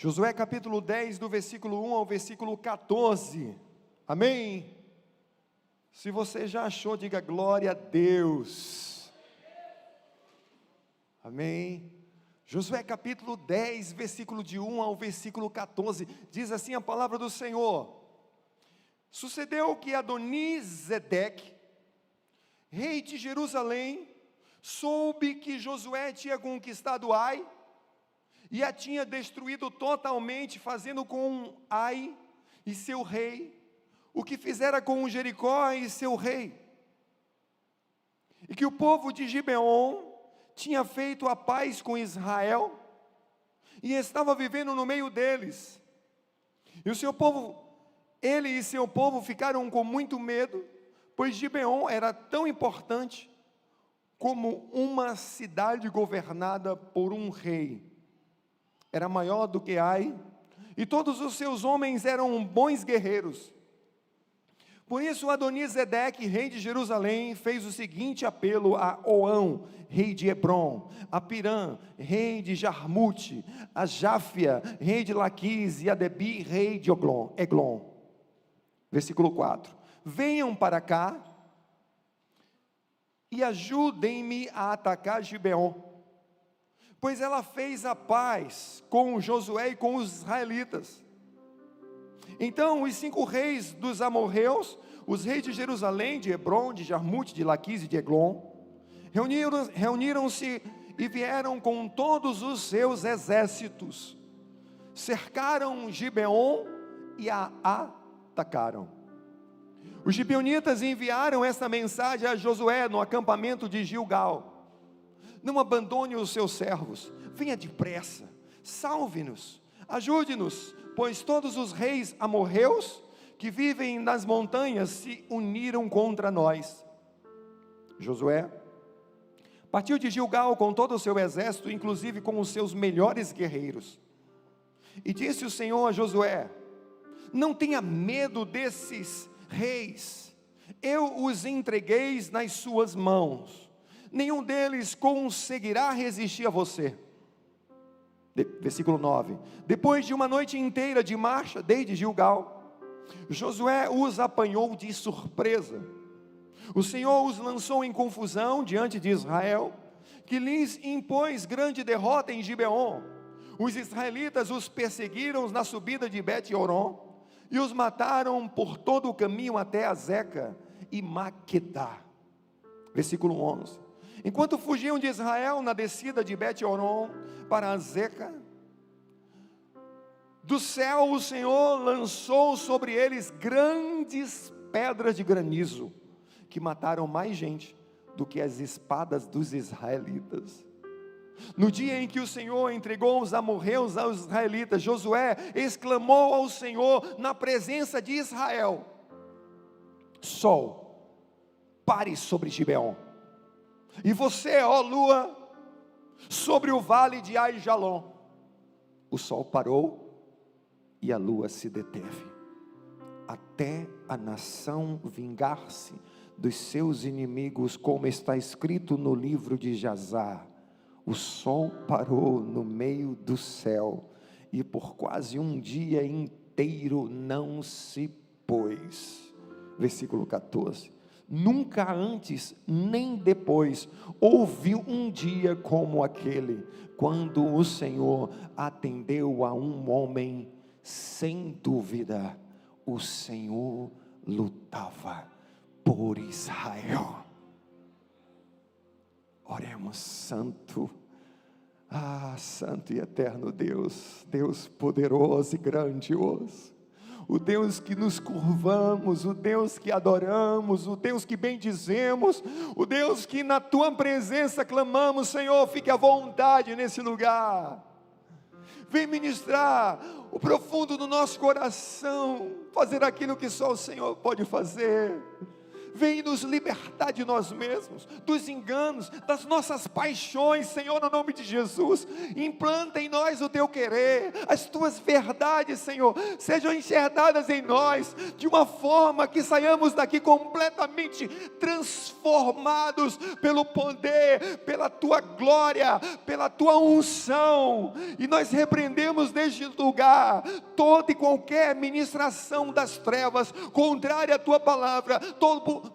Josué capítulo 10, do versículo 1 ao versículo 14, amém? Se você já achou, diga glória a Deus, amém? Josué capítulo 10, versículo de 1 ao versículo 14, diz assim a palavra do Senhor: Sucedeu que Adonizedeque, rei de Jerusalém, soube que Josué tinha conquistado Ai, e a tinha destruído totalmente, fazendo com Ai e seu rei, o que fizera com Jericó e seu rei, e que o povo de Gibeon tinha feito a paz com Israel, e estava vivendo no meio deles, e o seu povo, ele e seu povo ficaram com muito medo, pois Gibeon era tão importante como uma cidade governada por um rei. Era maior do que Ai, e todos os seus homens eram bons guerreiros. Por isso Adonizedeque, rei de Jerusalém, fez o seguinte apelo a Oão, rei de Hebron, a Pirã, rei de Jarmute, a Jáfia, rei de Laquis, e a Debi, rei de Eglon. Versículo 4: Venham para cá e ajudem-me a atacar Gibeon, pois ela fez a paz com Josué e com os israelitas. Então os 5 reis dos amorreus, os reis de Jerusalém, de Hebron, de Jarmute, de Laquis e de Eglon, reuniram-se e vieram com todos os seus exércitos, cercaram Gibeon e a atacaram. Os gibeonitas enviaram esta mensagem a Josué no acampamento de Gilgal: Não abandone os seus servos, venha depressa, salve-nos, ajude-nos, pois todos os reis amorreus que vivem nas montanhas se uniram contra nós. Josué partiu de Gilgal com todo o seu exército, inclusive com os seus melhores guerreiros. E disse o Senhor a Josué: Não tenha medo desses reis, eu os entreguei nas suas mãos, nenhum deles conseguirá resistir a você. Versículo 9: Depois de uma noite inteira de marcha desde Gilgal, Josué os apanhou de surpresa. O Senhor os lançou em confusão diante de Israel, que lhes impôs grande derrota em Gibeon. Os israelitas os perseguiram na subida de Bet-Horon e os mataram por todo o caminho até Azeca e Maquedá. Versículo 11: Enquanto fugiam de Israel na descida de Bet-Horon para Azeca, do céu o Senhor lançou sobre eles grandes pedras de granizo, que mataram mais gente do que as espadas dos israelitas. No dia em que o Senhor entregou os amorreus aos israelitas, Josué exclamou ao Senhor na presença de Israel: Sol, pare sobre Gibeon, e você, ó lua, sobre o vale de Aijalon. O sol parou e a lua se deteve, até a nação vingar-se dos seus inimigos, como está escrito no livro de Jazar. O sol parou no meio do céu, e por quase um dia inteiro não se pôs. Versículo 14: Nunca antes nem depois houve um dia como aquele, quando o Senhor atendeu a um homem. Sem dúvida, o Senhor lutava por Israel. Oremos. Santo, santo e eterno Deus, Deus poderoso e grandioso, o Deus que nos curvamos, o Deus que adoramos, o Deus que bendizemos, o Deus que na tua presença clamamos: Senhor, fique à vontade nesse lugar. Vem ministrar o profundo do nosso coração, fazer aquilo que só o Senhor pode fazer. Vem nos libertar de nós mesmos, dos enganos, das nossas paixões, Senhor, no nome de Jesus. Implanta em nós o teu querer, as tuas verdades, Senhor, sejam enxergadas em nós, de uma forma que saiamos daqui completamente transformados pelo poder, pela tua glória, pela tua unção. E nós repreendemos neste lugar toda e qualquer ministração das trevas, contrária à tua palavra,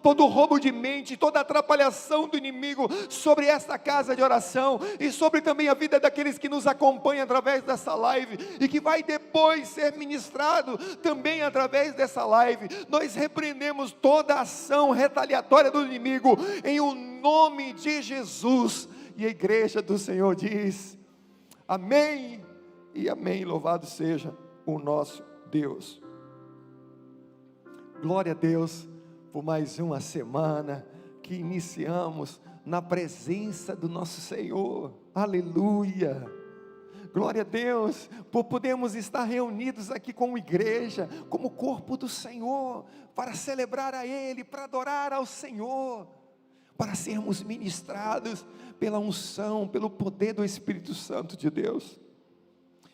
todo roubo de mente, toda atrapalhação do inimigo sobre esta casa de oração, e sobre também a vida daqueles que nos acompanham através dessa live, e que vai depois ser ministrado também através dessa live. Nós repreendemos toda ação retaliatória do inimigo, em o nome de Jesus, e a igreja do Senhor diz, amém e amém. Louvado seja o nosso Deus. Glória a Deus por mais uma semana que iniciamos na presença do nosso Senhor. Aleluia. Glória a Deus por podermos estar reunidos aqui como igreja, como corpo do Senhor, para celebrar a Ele, para adorar ao Senhor, para sermos ministrados pela unção, pelo poder do Espírito Santo de Deus.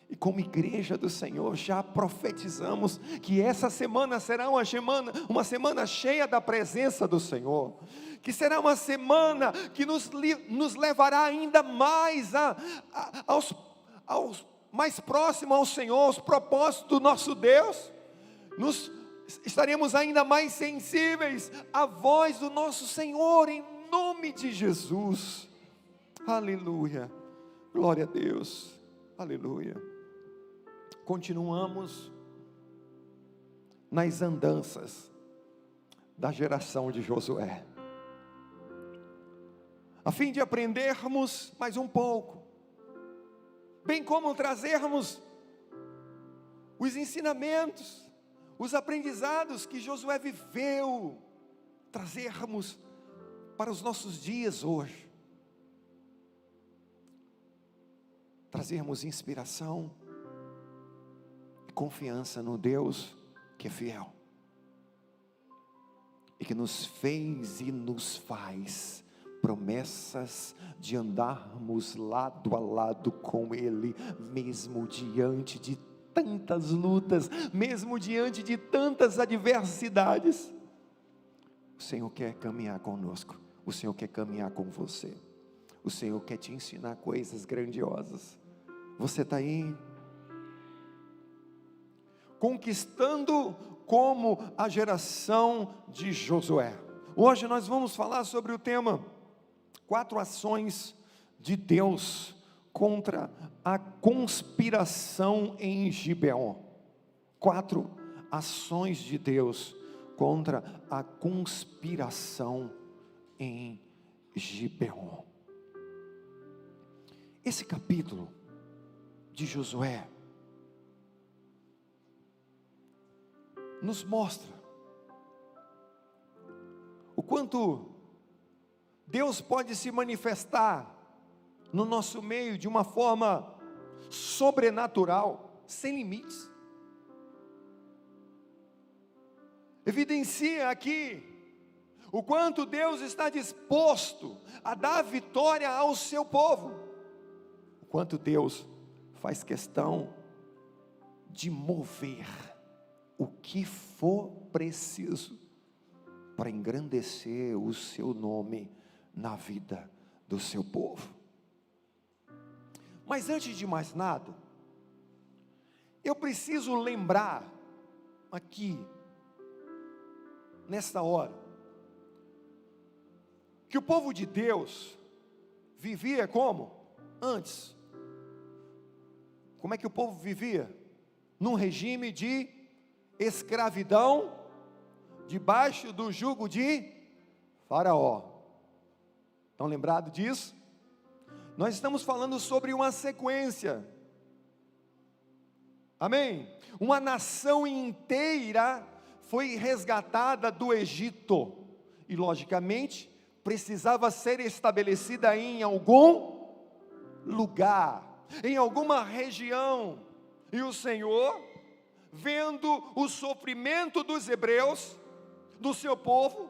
E como igreja do Senhor, já profetizamos que essa semana será uma semana cheia da presença do Senhor, que será uma semana que nos levará ainda mais aos mais próximos ao Senhor, aos propósitos do nosso Deus. Estaremos ainda mais sensíveis à voz do nosso Senhor, em nome de Jesus. Aleluia, glória a Deus, aleluia. Continuamos nas andanças da geração de Josué, a fim de aprendermos mais um pouco, bem como trazermos os ensinamentos, os aprendizados que Josué viveu, trazermos para os nossos dias hoje, trazermos inspiração, confiança no Deus que é fiel, e que nos fez e nos faz promessas de andarmos lado a lado com Ele, mesmo diante de tantas lutas, mesmo diante de tantas adversidades. O Senhor quer caminhar conosco, o Senhor quer caminhar com você, o Senhor quer te ensinar coisas grandiosas. Você está aí? Conquistando como a geração de Josué. Hoje nós vamos falar sobre o tema 4 ações de Deus contra a conspiração em Gibeon. 4 ações de Deus contra a conspiração em Gibeon. Esse capítulo de Josué nos mostra o quanto Deus pode se manifestar no nosso meio de uma forma sobrenatural, sem limites. Evidencia aqui o quanto Deus está disposto a dar vitória ao seu povo, o quanto Deus faz questão de mover o que for preciso para engrandecer o seu nome na vida do seu povo. Mas antes de mais nada, eu preciso lembrar aqui, nesta hora, que o povo de Deus vivia como? Antes. Como é que o povo vivia? Num regime de escravidão, debaixo do jugo de Faraó. Estão lembrados disso? Nós estamos falando sobre uma sequência. Amém? Uma nação inteira foi resgatada do Egito, e logicamente precisava ser estabelecida em algum lugar, em alguma região. E o Senhor, vendo o sofrimento dos hebreus, do seu povo,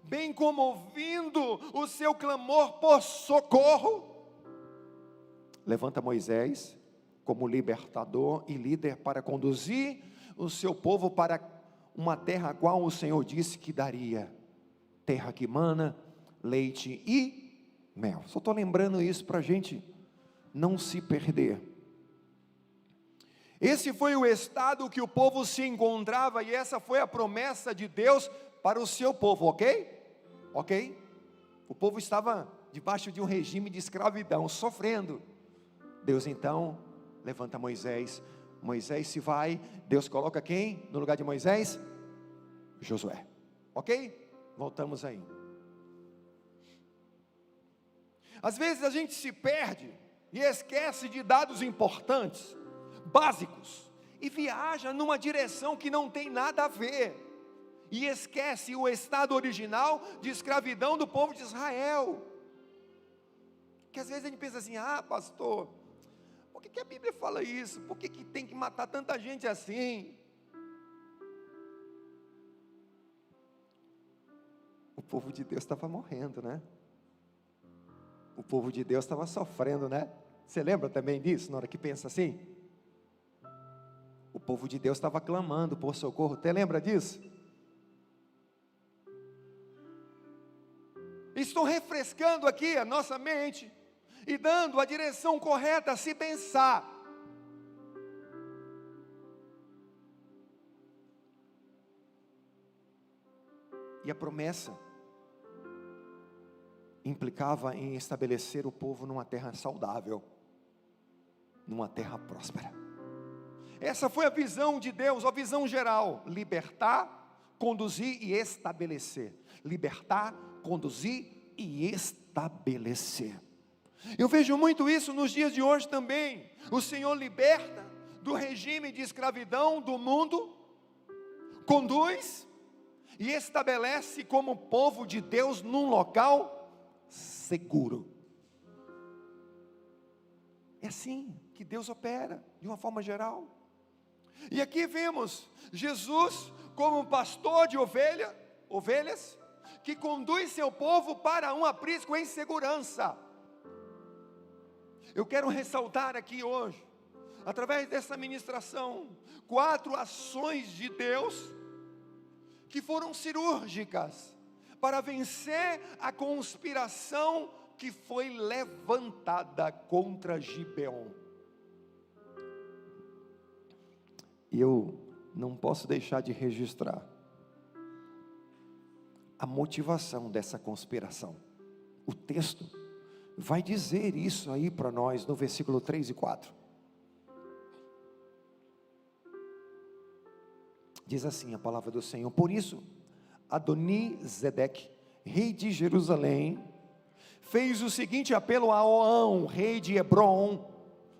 bem como ouvindo o seu clamor por socorro, levanta Moisés como libertador e líder para conduzir o seu povo para uma terra a qual o Senhor disse que daria, terra que mana leite e mel. Só estou lembrando isso para a gente não se perder. Esse foi o estado que o povo se encontrava, e essa foi a promessa de Deus para o seu povo, ok? Ok? O povo estava debaixo de um regime de escravidão, sofrendo. Deus então levanta Moisés. Moisés se vai, Deus coloca quem no lugar de Moisés? Josué. Ok? Voltamos aí. Às vezes a gente se perde e esquece de dados importantes, básicos, e viaja numa direção que não tem nada a ver, e esquece o estado original de escravidão do povo de Israel. Que às vezes a gente pensa assim: pastor, por que a Bíblia fala isso? Por que tem que matar tanta gente assim? O povo de Deus estava morrendo, né? O povo de Deus estava sofrendo, né? Você lembra também disso, na hora que pensa assim? O povo de Deus estava clamando por socorro. Você lembra disso? Estou refrescando aqui a nossa mente e dando a direção correta a se pensar. E a promessa implicava em estabelecer o povo numa terra saudável, numa terra próspera. Essa foi a visão de Deus, a visão geral: libertar, conduzir e estabelecer. Libertar, conduzir e estabelecer. Eu vejo muito isso nos dias de hoje também. O Senhor liberta do regime de escravidão do mundo, conduz e estabelece como povo de Deus num local seguro. É assim que Deus opera, de uma forma geral. E aqui vemos Jesus como pastor de ovelhas, que conduz seu povo para um aprisco em segurança. Eu quero ressaltar aqui hoje, através dessa ministração, 4 ações de Deus, que foram cirúrgicas, para vencer a conspiração que foi levantada contra Gibeon. E eu não posso deixar de registrar a motivação dessa conspiração. O texto vai dizer isso aí para nós no versículo 3 e 4. Diz assim a palavra do Senhor: por isso, Adoni-Zedeque, rei de Jerusalém, fez o seguinte apelo a Oão, rei de Hebron,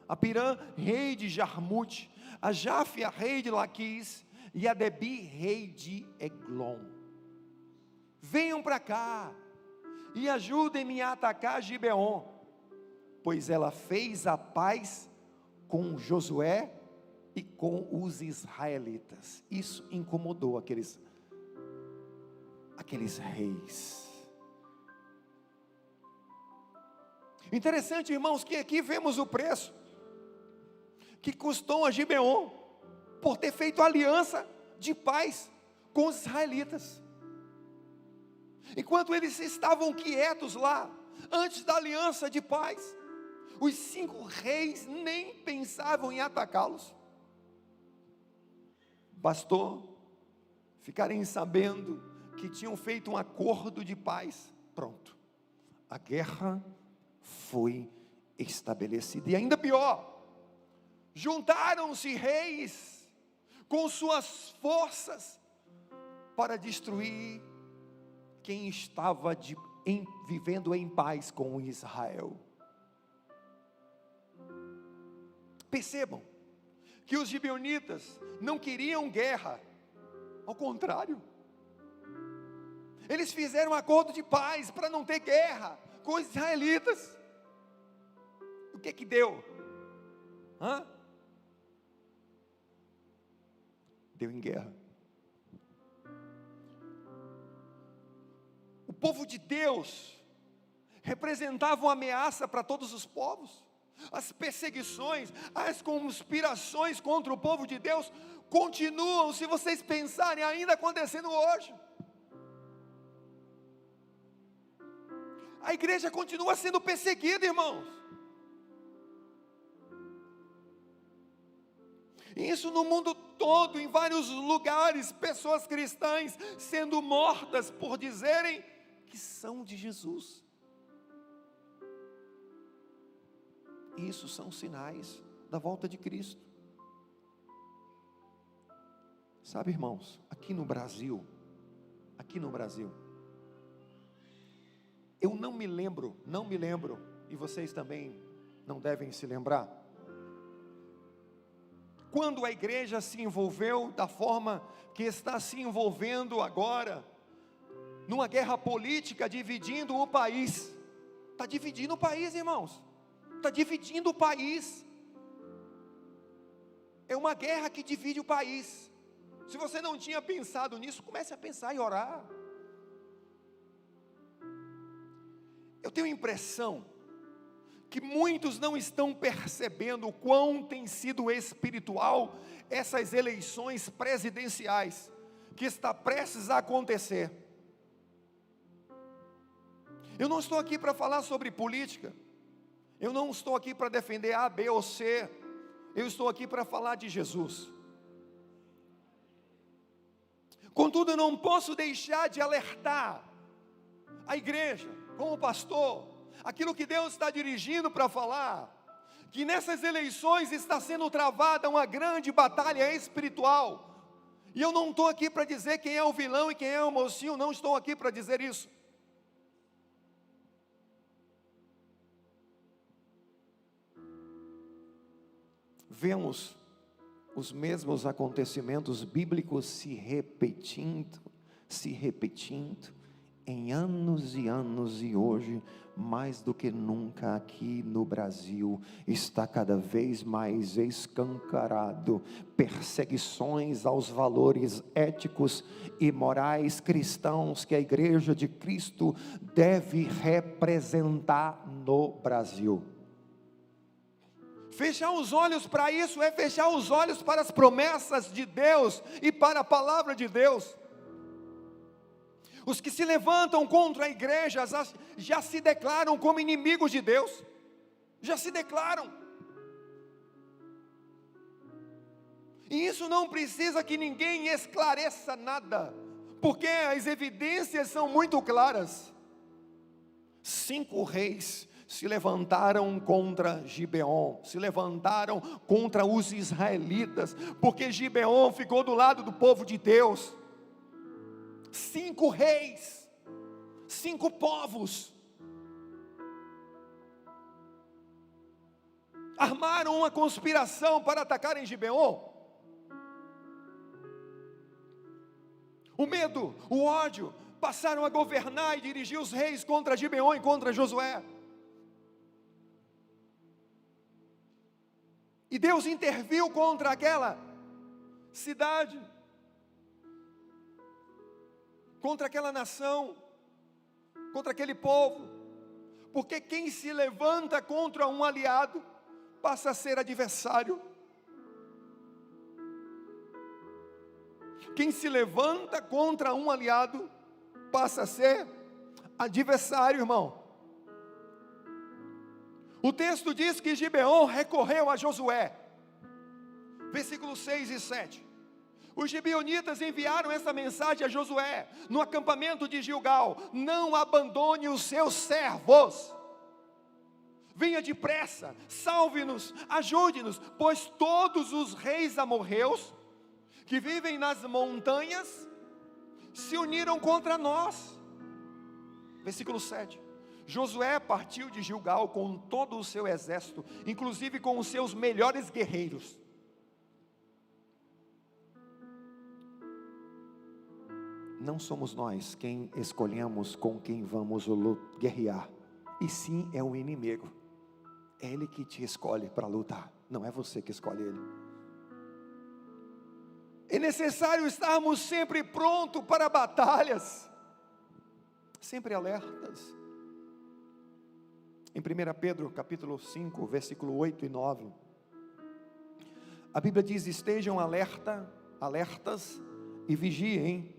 a Pirã, rei de Jarmute, a Jáfia, rei de Laquis, e a Debi, rei de Eglon: venham para cá e ajudem-me a atacar Gibeon, pois ela fez a paz com Josué e com os israelitas. Isso incomodou aqueles reis. Interessante, irmãos, que aqui vemos o preço que custou a Gibeon por ter feito aliança de paz com os israelitas. Enquanto eles estavam quietos lá, antes da aliança de paz, os 5 reis nem pensavam em atacá-los. Bastou ficarem sabendo que tinham feito um acordo de paz, pronto, a guerra foi estabelecida. E ainda pior, juntaram-se reis com suas forças para destruir quem estava vivendo em paz com Israel. Percebam que os gibeonitas não queriam guerra, ao contrário, eles fizeram um acordo de paz para não ter guerra com os israelitas. O que deu? Deu em guerra. povo de Deus representava uma ameaça para todos os povos. As perseguições, as conspirações contra o povo de Deus continuam, se vocês pensarem, ainda acontecendo hoje. A igreja continua sendo perseguida, irmãos. Isso no mundo todo, em vários lugares, pessoas cristãs sendo mortas por dizerem que são de Jesus. Isso são sinais da volta de Cristo. Sabe, irmãos, aqui no Brasil, eu não me lembro, e vocês também não devem se lembrar, quando a igreja se envolveu da forma que está se envolvendo agora, numa guerra política, dividindo o país. Está dividindo o país, irmãos. Está dividindo o país. É uma guerra que divide o país. Se você não tinha pensado nisso, comece a pensar e orar. Eu tenho a impressão que muitos não estão percebendo o quão tem sido espiritual essas eleições presidenciais que está prestes a acontecer. Eu não estou aqui para falar sobre política, eu não estou aqui para defender A, B ou C, eu estou aqui para falar de Jesus. Contudo, eu não posso deixar de alertar a igreja, como pastor, aquilo que Deus está dirigindo para falar, que nessas eleições está sendo travada uma grande batalha espiritual, e eu não estou aqui para dizer quem é o vilão e quem é o mocinho, não estou aqui para dizer isso. Vemos os mesmos acontecimentos bíblicos se repetindo, em anos e anos, e hoje, mais do que nunca aqui no Brasil, está cada vez mais escancarado, perseguições aos valores éticos e morais cristãos que a igreja de Cristo deve representar no Brasil. Fechar os olhos para isso é fechar os olhos para as promessas de Deus e para a palavra de Deus. Os que se levantam contra a igreja já se declaram como inimigos de Deus, já se declaram. E isso não precisa que ninguém esclareça nada, porque as evidências são muito claras. 5 reis se levantaram contra Gibeon, se levantaram contra os israelitas, porque Gibeon ficou do lado do povo de Deus. 5 reis, 5 povos, armaram uma conspiração para atacarem Gibeon. O medo, o ódio, passaram a governar e dirigir os reis contra Gibeon e contra Josué. E Deus interviu contra aquela cidade, contra aquela nação, contra aquele povo, porque quem se levanta contra um aliado, passa a ser adversário. Quem se levanta contra um aliado, passa a ser adversário, irmão. O texto diz que Gibeon recorreu a Josué, versículos 6 e 7. Os gibeonitas enviaram essa mensagem a Josué, no acampamento de Gilgal: não abandone os seus servos, venha depressa, salve-nos, ajude-nos, pois todos os reis amorreus, que vivem nas montanhas, se uniram contra nós. Versículo 7. Josué partiu de Gilgal com todo o seu exército, inclusive com os seus melhores guerreiros. Não somos nós quem escolhemos com quem vamos guerrear, e sim é o inimigo. É ele que te escolhe para lutar, não é você que escolhe ele. É necessário estarmos sempre prontos para batalhas, sempre alertas. Em 1 Pedro capítulo 5, versículo 8 e 9, a Bíblia diz: estejam alertas e vigiem.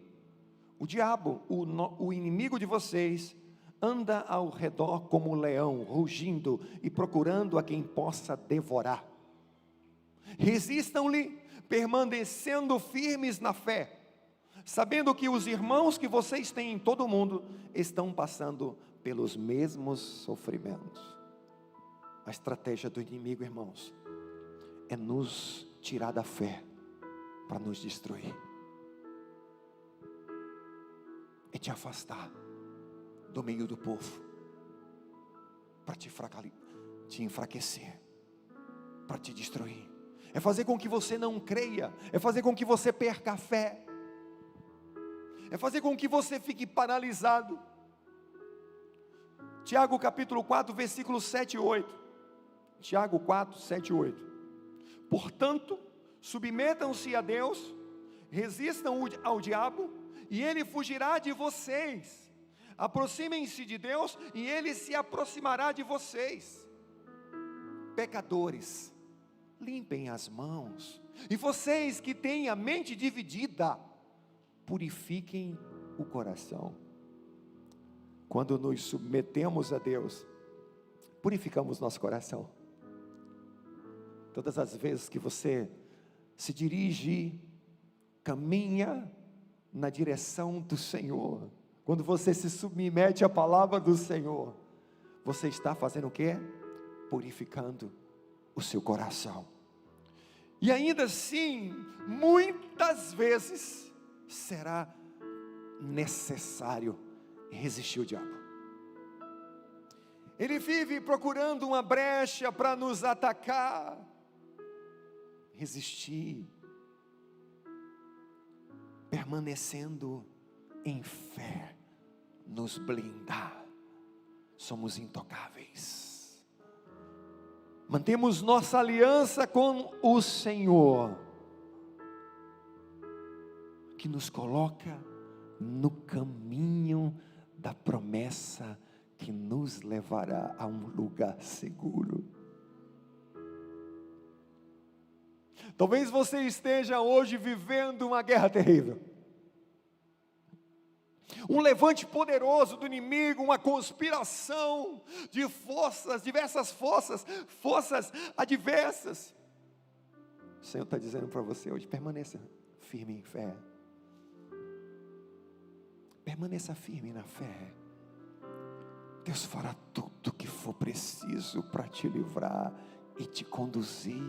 O diabo, o inimigo de vocês, anda ao redor como um leão, rugindo e procurando a quem possa devorar. Resistam-lhe, permanecendo firmes na fé, sabendo que os irmãos que vocês têm em todo o mundo estão passando pelos mesmos sofrimentos. A estratégia do inimigo, irmãos, é nos tirar da fé para nos destruir, é te afastar do meio do povo, para te enfraquecer, para te destruir, é fazer com que você não creia, é fazer com que você perca a fé, é fazer com que você fique paralisado. Tiago capítulo 4, versículos 7 e 8. Tiago 4, 7 e 8. Portanto, submetam-se a Deus, resistam ao diabo, e ele fugirá de vocês. Aproximem-se de Deus, e ele se aproximará de vocês. Pecadores, limpem as mãos, e vocês que têm a mente dividida, purifiquem o coração. Quando nos submetemos a Deus, purificamos nosso coração. Todas as vezes que você se dirige, caminha na direção do Senhor, quando você se submete à palavra do Senhor, você está fazendo o quê? Purificando o seu coração. E ainda assim, muitas vezes será necessário resistir o diabo. Ele vive procurando uma brecha para nos atacar. Resistir, permanecendo em fé, nos blindar. Somos intocáveis. Mantemos nossa aliança com o Senhor, que nos coloca no caminho da promessa que nos levará a um lugar seguro. Talvez você esteja hoje vivendo uma guerra terrível, um levante poderoso do inimigo, uma conspiração de forças, diversas forças adversas. O Senhor está dizendo para você hoje: permaneça firme em fé. Permaneça firme na fé. Deus fará tudo o que for preciso para te livrar e te conduzir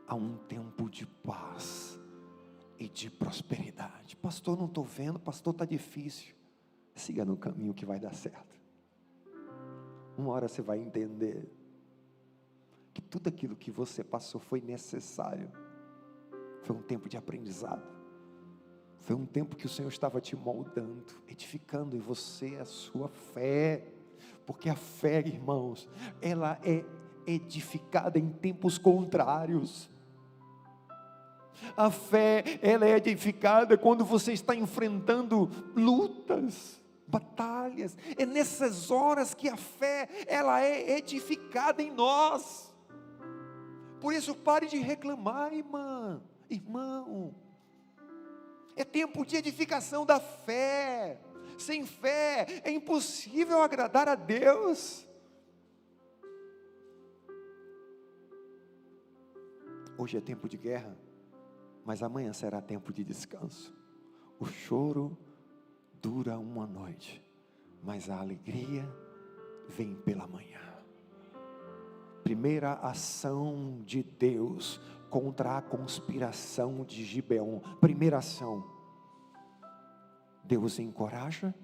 a um tempo de paz e de prosperidade. Pastor, não estou vendo, pastor, está difícil. Siga no caminho que vai dar certo. Uma hora você vai entender que tudo aquilo que você passou foi necessário. Foi um tempo de aprendizado. Foi um tempo que o Senhor estava te moldando, edificando em você a sua fé. Porque a fé, irmãos, ela é edificada em tempos contrários. A fé, ela é edificada quando você está enfrentando lutas, batalhas. É nessas horas que a fé, ela é edificada em nós. Por isso, pare de reclamar, irmão. É tempo de edificação da fé. Sem fé é impossível agradar a Deus. Hoje é tempo de guerra, mas amanhã será tempo de descanso. O choro dura uma noite, mas a alegria vem pela manhã. Primeira ação de Deus contra a conspiração de Gibeon. Primeira ação: Deus encoraja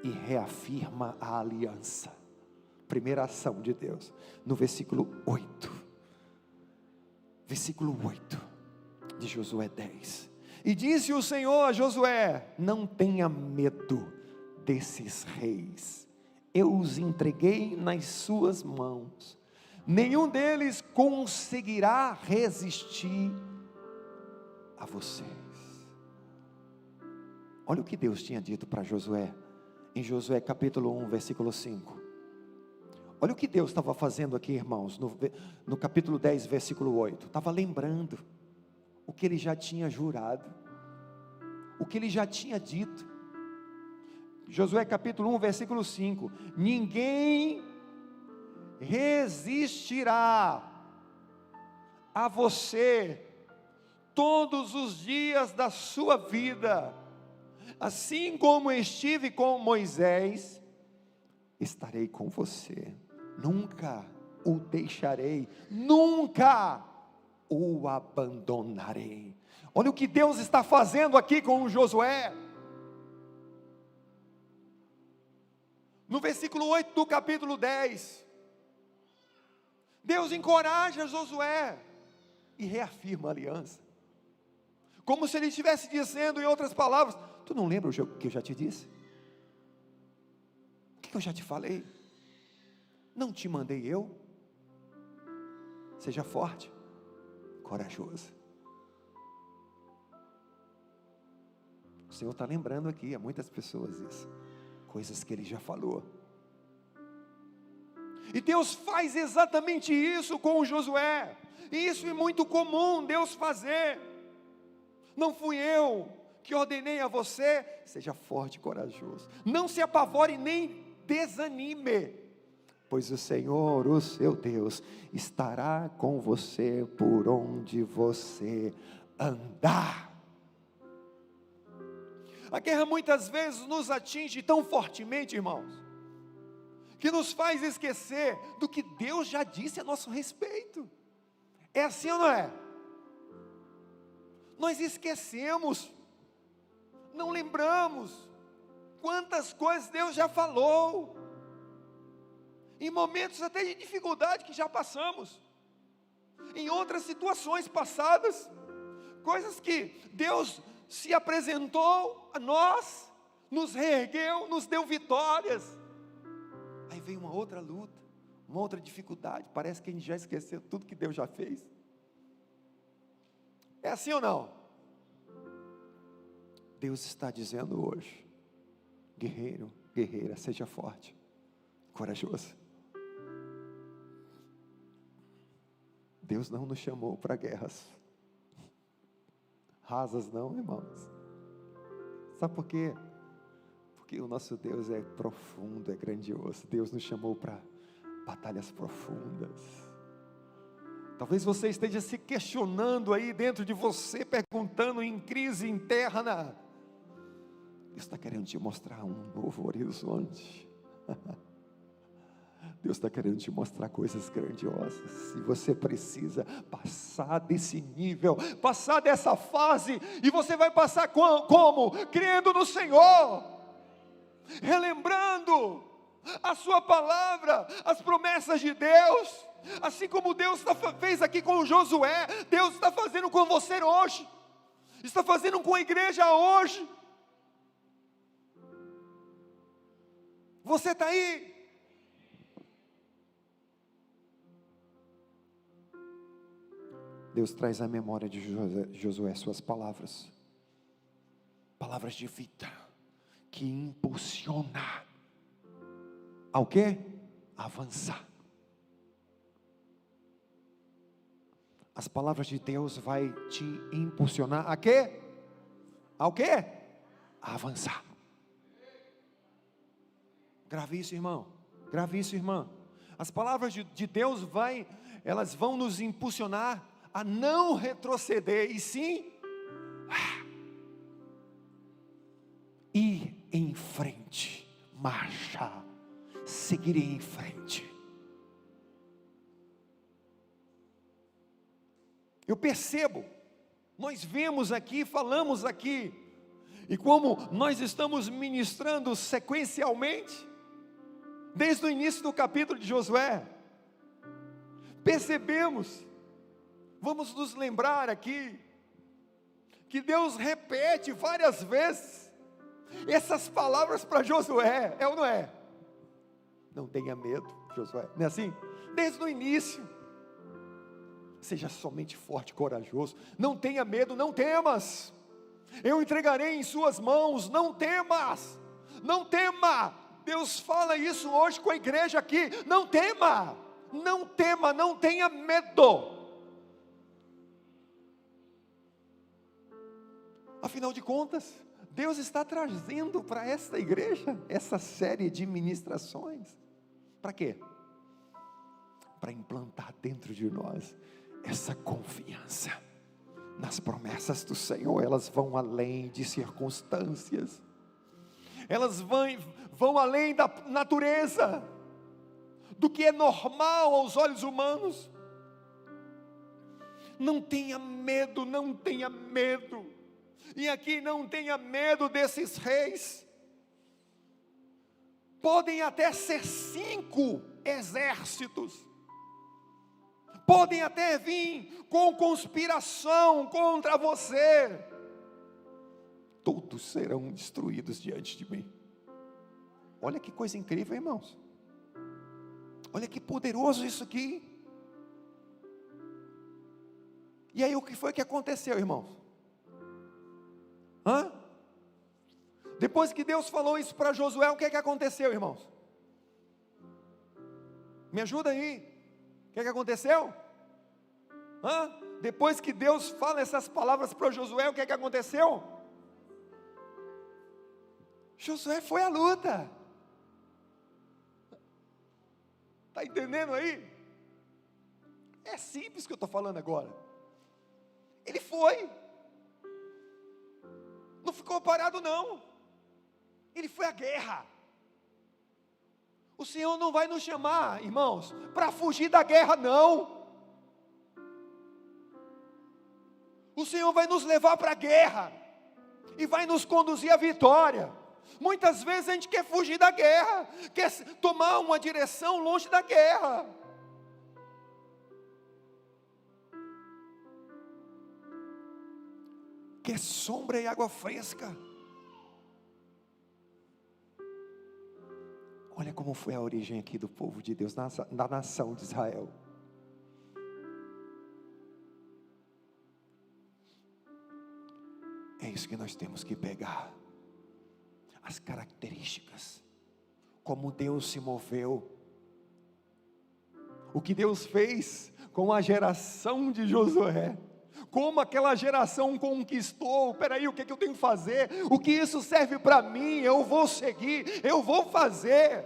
e reafirma a aliança. Primeira ação de Deus, no versículo 8. Versículo 8 de Josué 10. E disse o Senhor a Josué: não tenha medo desses reis, eu os entreguei nas suas mãos. Nenhum deles conseguirá resistir a vocês. Olha o que Deus tinha dito para Josué em Josué capítulo 1, versículo 5. Olha o que Deus estava fazendo aqui, irmãos, no capítulo 10, versículo 8. Estava lembrando o que ele já tinha jurado, o que ele já tinha dito. Josué capítulo 1, versículo 5. Ninguém resistirá a você todos os dias da sua vida. Assim como estive com Moisés, estarei com você. Nunca o deixarei, nunca o abandonarei. Olha o que Deus está fazendo aqui com Josué. No versículo 8 do capítulo 10, Deus encoraja Josué e reafirma a aliança, como se ele estivesse dizendo, em outras palavras: tu não lembra o que eu já te disse? O que eu já te falei? Não te mandei eu? Seja forte, corajoso. O Senhor está lembrando aqui a muitas pessoas isso, coisas que Ele já falou. E Deus faz exatamente isso com Josué. E isso é muito comum Deus fazer. Não fui eu que ordenei a você, seja forte e corajoso. Não se apavore nem desanime, pois o Senhor, o seu Deus, estará com você por onde você andar. A guerra muitas vezes nos atinge tão fortemente, irmãos, que nos faz esquecer do que Deus já disse a nosso respeito. É assim ou não é? Nós esquecemos, não lembramos quantas coisas Deus já falou, em momentos até de dificuldade que já passamos, em outras situações passadas, coisas que Deus se apresentou a nós, nos reergueu, nos deu vitórias. Aí vem uma outra luta, uma outra dificuldade, parece que a gente já esqueceu tudo que Deus já fez. É assim ou não? Deus está dizendo hoje: guerreiro, guerreira, seja forte, corajoso. Deus não nos chamou para guerras rasas, não, irmãos. Sabe por quê? Porque o nosso Deus é profundo, é grandioso. Deus nos chamou para batalhas profundas. Talvez você esteja se questionando aí dentro de você, perguntando em crise interna. Deus está querendo te mostrar um novo horizonte. Deus está querendo te mostrar coisas grandiosas. E você precisa passar desse nível, passar dessa fase. E você vai passar como? Crendo no Senhor, relembrando a sua palavra, as promessas de Deus. Assim como Deus fez aqui com Josué, Deus está fazendo com você hoje, está fazendo com a igreja hoje. Você está aí? Deus traz à memória de Josué suas palavras, palavras de vida, que impulsiona ao quê? Avançar. As palavras de Deus vai te impulsionar a quê? Ao quê? A avançar. Grave isso, irmão. Grave isso, irmã. As palavras de Deus elas vão nos impulsionar a não retroceder, e sim ir em frente, marchar, seguir em frente. Eu percebo, nós vemos aqui, falamos aqui, e como nós estamos ministrando sequencialmente, desde o início do capítulo de Josué, percebemos, vamos nos lembrar aqui, que Deus repete várias vezes essas palavras para Josué, é ou não é? Não tenha medo, Josué, não é assim? Desde o início, seja somente forte e corajoso, não tenha medo, não temas, eu entregarei em suas mãos, não temas, Não tema. Deus fala isso hoje com a igreja aqui. Não tema, não tema, não tenha medo. Afinal de contas, Deus está trazendo para esta igreja essa série de ministrações. Para quê? Para implantar dentro de nós essa confiança nas promessas do Senhor. Elas vão além de circunstâncias, elas vão além da natureza, do que é normal aos olhos humanos. Não tenha medo, não tenha medo. E aqui não tenha medo desses reis. Podem até ser 5 exércitos, podem até vir com conspiração contra você, todos serão destruídos diante de mim. Olha que coisa incrível, irmãos. Olha que poderoso isso aqui. E aí o que foi que aconteceu, irmãos? Depois que Deus falou isso para Josué, o que aconteceu, irmãos? Me ajuda aí. O que aconteceu? Depois que Deus fala essas palavras para Josué, o que aconteceu? Josué foi à luta. Está entendendo aí? É simples o que eu estou falando agora. Ele foi. Não ficou parado não. Ele foi à guerra. O Senhor não vai nos chamar, irmãos, para fugir da guerra não. O Senhor vai nos levar para a guerra e vai nos conduzir à vitória. Muitas vezes a gente quer fugir da guerra, quer tomar uma direção longe da guerra. Quer sombra e água fresca. Olha como foi a origem aqui do povo de Deus, na nação de Israel. É isso que nós temos que pegar. As características, como Deus se moveu, o que Deus fez com a geração de Josué, como aquela geração conquistou. Peraí, o que eu tenho que fazer? O que isso serve para mim? Eu vou seguir, eu vou fazer.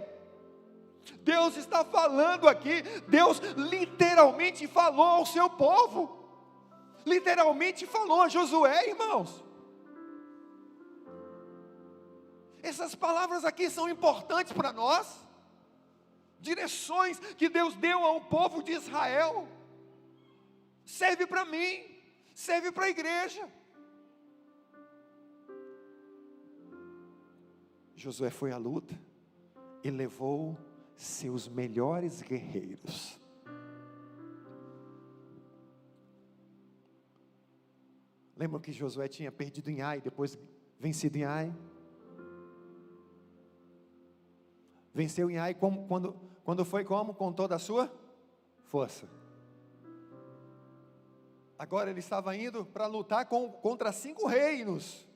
Deus está falando aqui, Deus literalmente falou ao seu povo, literalmente falou a Josué, irmãos. Essas palavras aqui são importantes para nós, direções que Deus deu ao povo de Israel, serve para mim, serve para a igreja. Josué foi à luta e levou seus melhores guerreiros. Lembram que Josué tinha perdido em Ai, depois vencido em Ai? Venceu em Ai quando foi como? Com toda a sua força. Agora ele estava indo para lutar contra 5 reis,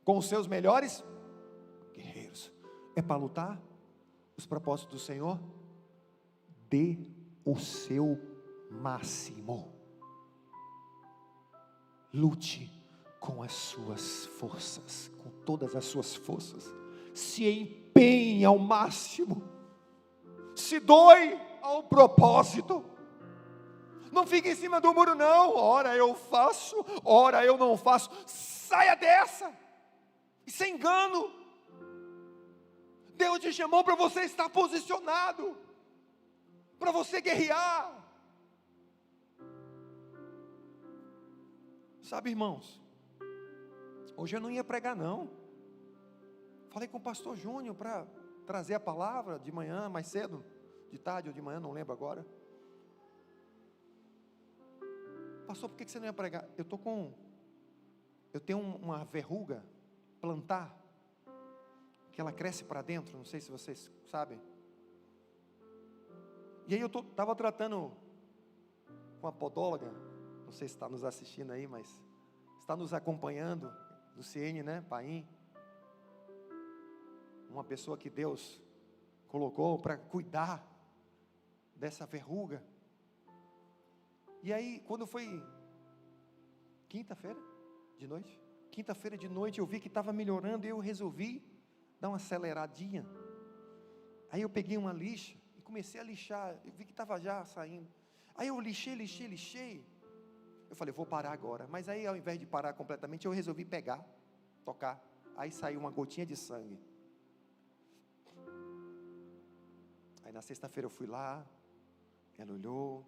com os seus melhores guerreiros. É para lutar os propósitos do Senhor? Dê o seu máximo. Lute com as suas forças, com todas as suas forças. Se empenhe ao máximo. Se doe ao propósito. Não fique em cima do muro não. Ora eu faço, ora eu não faço. Saia dessa. Isso é engano. Deus te chamou para você estar posicionado, para você guerrear. Sabe, irmãos, hoje eu não ia pregar não. Falei com o pastor Júnior para trazer a palavra de manhã, mais cedo, de tarde ou de manhã, não lembro agora. Pastor, por que você não ia pregar? Eu tenho uma verruga plantar, que ela cresce para dentro, não sei se vocês sabem. E aí eu estava tratando com a podóloga, não sei se está nos assistindo aí, mas está nos acompanhando, do CN, né, Paim. uma pessoa que Deus colocou para cuidar dessa verruga. E aí, quando foi quinta-feira de noite, eu vi que estava melhorando e eu resolvi dar uma aceleradinha. Aí eu peguei uma lixa e comecei a lixar, eu vi que estava já saindo. Aí eu lixei. Eu falei, vou parar agora. Mas aí, ao invés de parar completamente, eu resolvi pegar, tocar. Aí saiu uma gotinha de sangue. Aí na sexta-feira eu fui lá, ela olhou,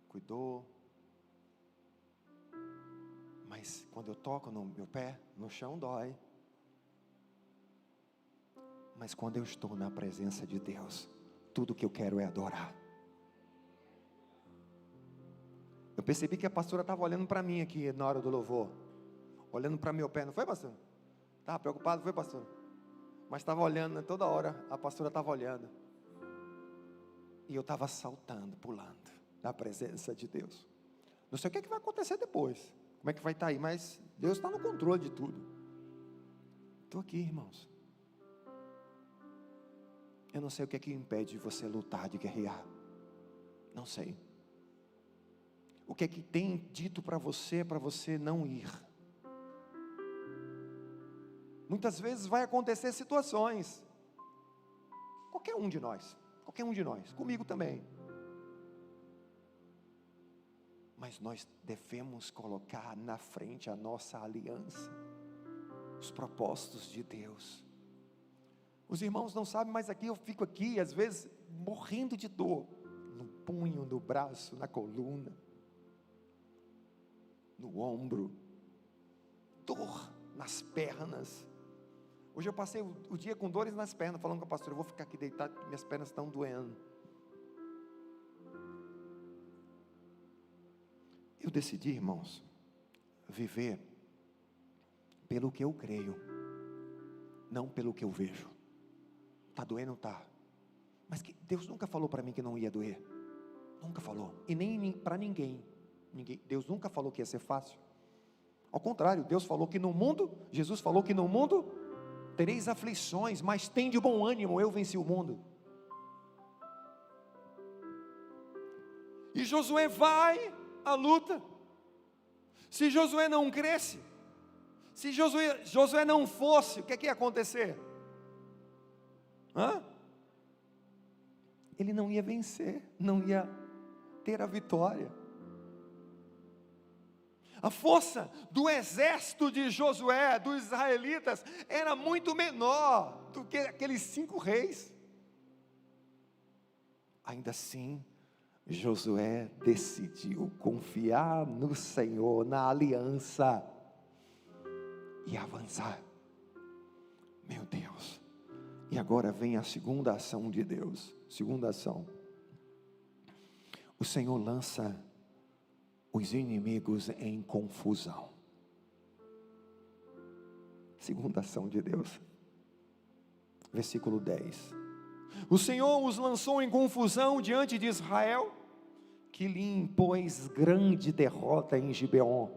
cuidou. Mas quando eu toco no meu pé, no chão dói. Mas quando eu estou na presença de Deus, tudo que eu quero é adorar. Eu percebi que a pastora estava olhando para mim aqui na hora do louvor, olhando para meu pé, não foi, pastor? Estava preocupado, foi, pastor? Mas estava olhando, toda hora a pastora estava olhando. E eu estava saltando, pulando, na presença de Deus. Não sei o que vai acontecer depois, como é que vai estar aí, mas Deus está no controle de tudo. Estou aqui, irmãos. Eu não sei o que é que impede de você lutar, de guerrear. Não sei. O que é que tem dito para você não ir? Muitas vezes vai acontecer situações. Qualquer um de nós, comigo também. Mas nós devemos colocar na frente a nossa aliança, os propósitos de Deus. Os irmãos não sabem, mas aqui eu fico aqui, às vezes, morrendo de dor, no punho, no braço, na coluna, no ombro, dor nas pernas. Hoje eu passei o dia com dores nas pernas, falando com a pastora, eu vou ficar aqui deitado, minhas pernas estão doendo. Eu decidi, irmãos, viver pelo que eu creio, não pelo que eu vejo. Está doendo? Está. Mas que Deus nunca falou para mim que não ia doer. Nunca falou. E nem para ninguém. Deus nunca falou que ia ser fácil. Ao contrário, Deus falou que no mundo, Jesus falou que no mundo tereis aflições, mas tem de bom ânimo, eu venci o mundo. E Josué vai à luta. Se Josué não cresce, se Josué não fosse, o que ia acontecer? Ele não ia vencer, não ia ter a vitória. A força do exército de Josué, dos israelitas, era muito menor do que aqueles 5 reis. Ainda assim, Josué decidiu confiar no Senhor, na aliança, e avançar. Meu Deus. E agora vem a segunda ação de Deus. Segunda ação. O Senhor lança os inimigos em confusão. Segunda ação de Deus. Versículo 10. O Senhor os lançou em confusão diante de Israel, que lhe impôs grande derrota em Gibeon.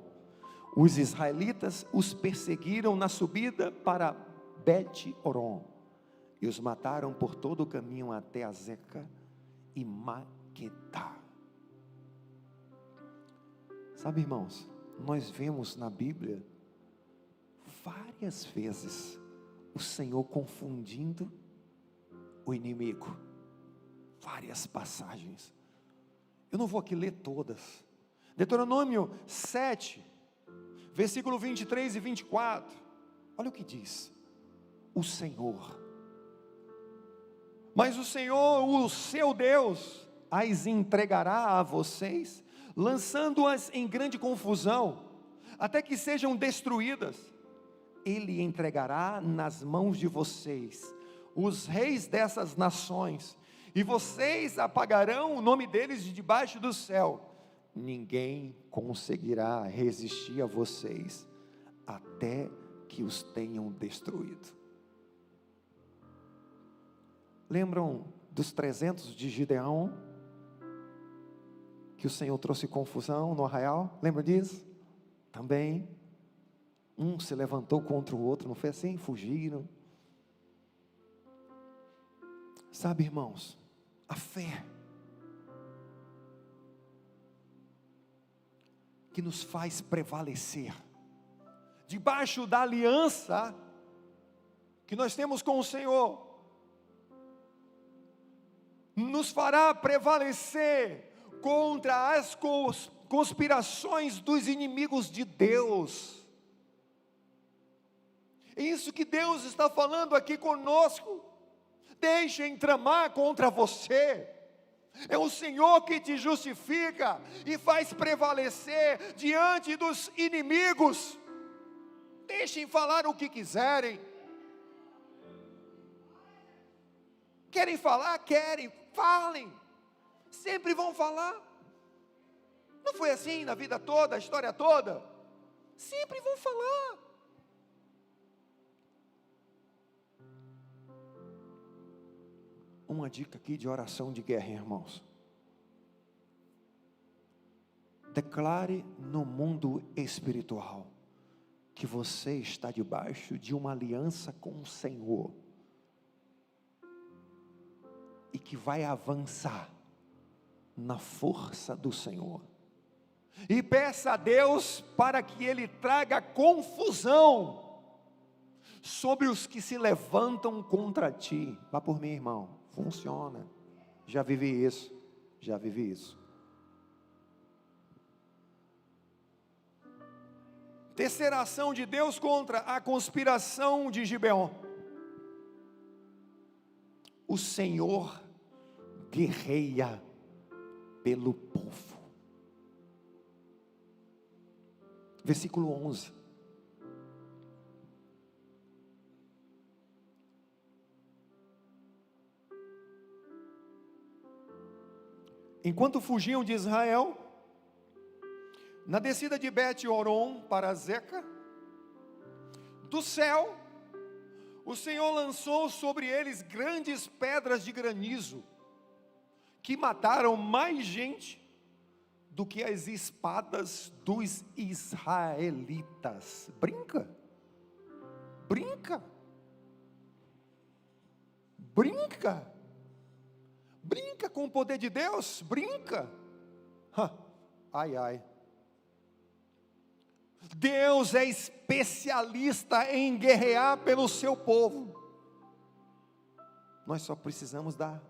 Os israelitas os perseguiram na subida para Bet-Horon e os mataram por todo o caminho até Azeca e Maquedá. Sabe, irmãos, nós vemos na Bíblia várias vezes o Senhor confundindo o inimigo. Várias passagens. Eu não vou aqui ler todas. Deuteronômio 7, versículo 23 e 24. Olha o que diz. O Senhor. Mas o Senhor, o seu Deus, as entregará a vocês, lançando-as em grande confusão, até que sejam destruídas. Ele entregará nas mãos de vocês os reis dessas nações, e vocês apagarão o nome deles de debaixo do céu. Ninguém conseguirá resistir a vocês, até que os tenham destruído. Lembram dos 300 de Gideão, que o Senhor trouxe confusão no arraial? Lembra disso? Também, um se levantou contra o outro, não foi assim? Fugiram. Sabe, irmãos, a fé que nos faz prevalecer debaixo da aliança que nós temos com o Senhor, nos fará prevalecer contra as conspirações dos inimigos de Deus. É isso que Deus está falando aqui conosco. Deixem tramar contra você. É o Senhor que te justifica e faz prevalecer diante dos inimigos. Deixem falar o que quiserem. Querem falar? Querem. Falem. Sempre vão falar. Não foi assim na vida toda, a história toda? Sempre vão falar. Uma dica aqui de oração de guerra, irmãos. Declare no mundo espiritual que você está debaixo de uma aliança com o Senhor e que vai avançar na força do Senhor. E peça a Deus para que Ele traga confusão sobre os que se levantam contra ti. Vá por mim, irmão. Funciona. Já vivi isso. Já vivi isso. Terceira ação de Deus contra a conspiração de Gibeon. O Senhor guerreia pelo povo. Versículo 11. Enquanto fugiam de Israel, na descida de Bet-Horon para Zeca, do céu, o Senhor lançou sobre eles grandes pedras de granizo, que mataram mais gente do que as espadas dos israelitas. Brinca? Brinca? Brinca? Brinca com o poder de Deus? Brinca? Ai, ai. Deus é especialista em guerrear pelo seu povo. Nós só precisamos dar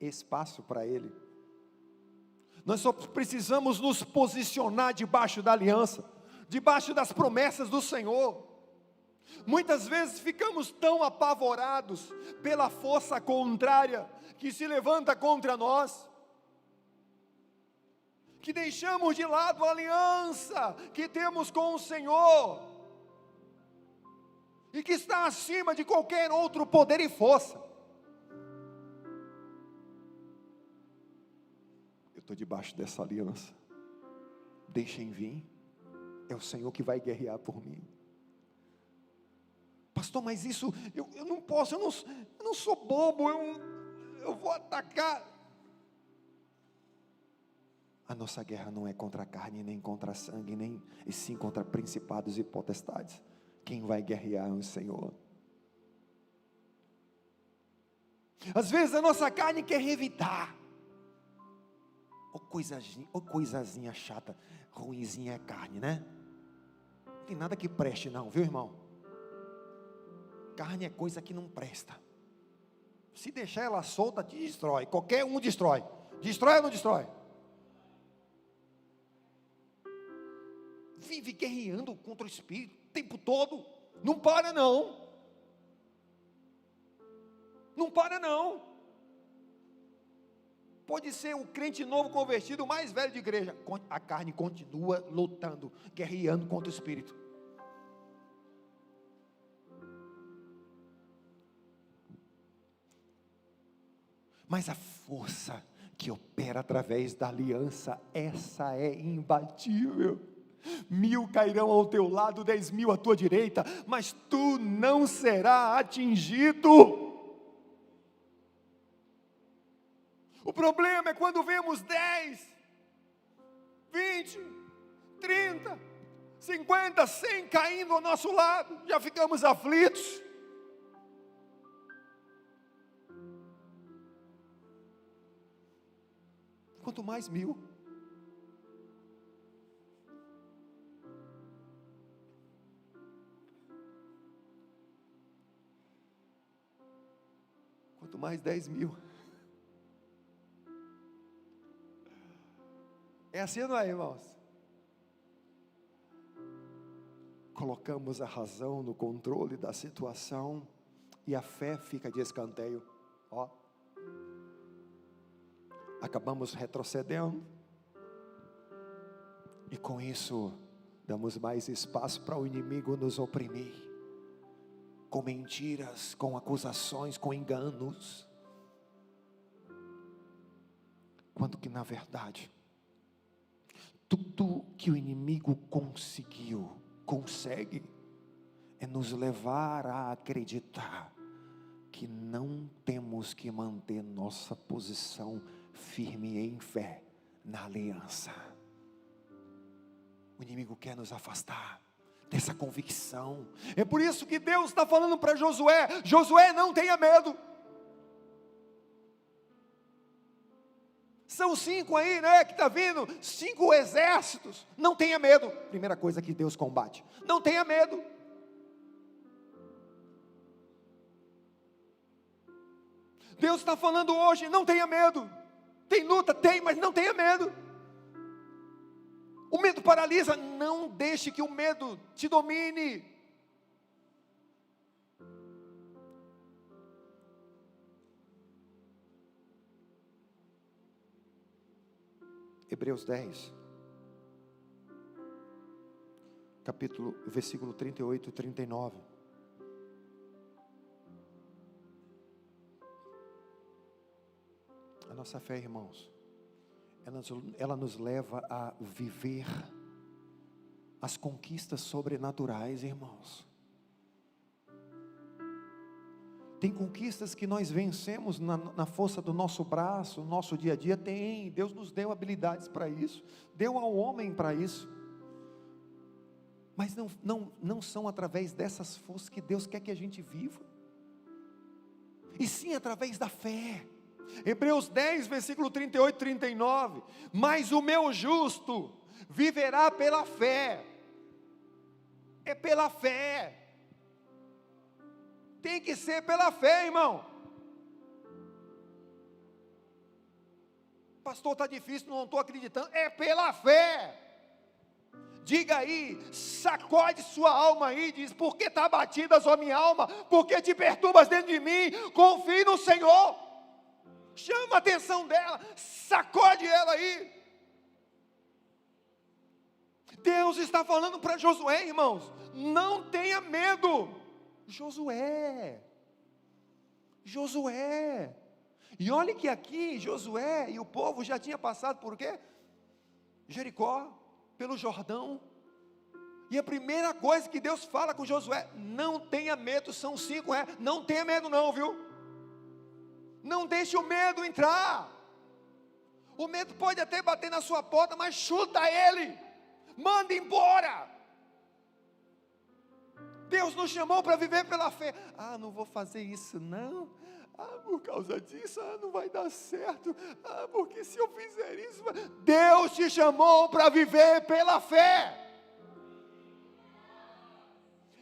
espaço para Ele. Nós só precisamos nos posicionar debaixo da aliança, debaixo das promessas do Senhor. Muitas vezes ficamos tão apavorados pela força contrária que se levanta contra nós, que deixamos de lado a aliança que temos com o Senhor, e que está acima de qualquer outro poder e força. Eu estou debaixo dessa aliança. Deixem vir. É o Senhor que vai guerrear por mim. Pastor, mas isso, eu não posso, eu não sou bobo, eu vou atacar. A nossa guerra não é contra a carne, nem contra a sangue, e sim contra principados e potestades. Quem vai guerrear é o Senhor. Às vezes a nossa carne quer revidar. Ou coisazinha chata, ruinzinha é carne, né? Não tem nada que preste não, viu, irmão? Carne é coisa que não presta. Se deixar ela solta, te destrói. Qualquer um destrói. Destrói ou não destrói? Vive guerreando contra o Espírito o tempo todo. Não para não. Não para não. Pode ser o crente novo convertido, o mais velho de igreja. A carne continua lutando, guerreando contra o Espírito. Mas a força que opera através da aliança, essa é imbatível. 1000 cairão ao teu lado, 10.000 à tua direita, mas tu não serás atingido. O problema é quando vemos 10, 20, 30, 50, 100 caindo ao nosso lado, já ficamos aflitos. quanto mais 1000. Quanto mais 10.000. É assim ou não é, irmãos? Colocamos a razão no controle da situação e a fé fica de escanteio. Ó, acabamos retrocedendo e com isso damos mais espaço para o inimigo nos oprimir, com mentiras, com acusações, com enganos, quando que na verdade tudo que o inimigo consegue é nos levar a acreditar que não temos que manter nossa posição firme em fé na aliança. O inimigo quer nos afastar dessa convicção. É por isso que Deus está falando para Josué: Josué, não tenha medo. São 5 aí, né, que está vindo, 5 exércitos. Não tenha medo. Primeira coisa que Deus combate: não tenha medo. Deus está falando hoje: não tenha medo. Tem luta? Tem, mas não tenha medo. O medo paralisa. Não deixe que o medo te domine. Hebreus 10, versículo 38 e 39. A nossa fé, irmãos, ela nos leva a viver as conquistas sobrenaturais, irmãos. Tem conquistas que nós vencemos na força do nosso braço, no nosso dia a dia. Tem, Deus nos deu habilidades para isso, deu ao homem para isso. Mas não são através dessas forças que Deus quer que a gente viva, e sim através da fé. Hebreus 10, versículo 38 e 39. Mas o meu justo viverá pela fé. É pela fé. Tem que ser pela fé, irmão. Pastor, está difícil, não estou acreditando. É pela fé. Diga aí, sacode sua alma aí, diz: por que está abatida a sua minha alma? Por que te perturbas dentro de mim? Confie no Senhor. Chama a atenção dela, sacode ela aí. Deus está falando para Josué, irmãos: não tenha medo. Josué. E olhe que aqui Josué e o povo já tinha passado por quê? Jericó, pelo Jordão. E a primeira coisa que Deus fala com Josué: não tenha medo. São 5, não tenha medo não, viu? Não deixe o medo entrar. O medo pode até bater na sua porta, mas chuta ele, manda embora. Deus nos chamou para viver pela fé. Não vou fazer isso não. Por causa disso, não vai dar certo. Porque se eu fizer isso... Deus te chamou para viver pela fé.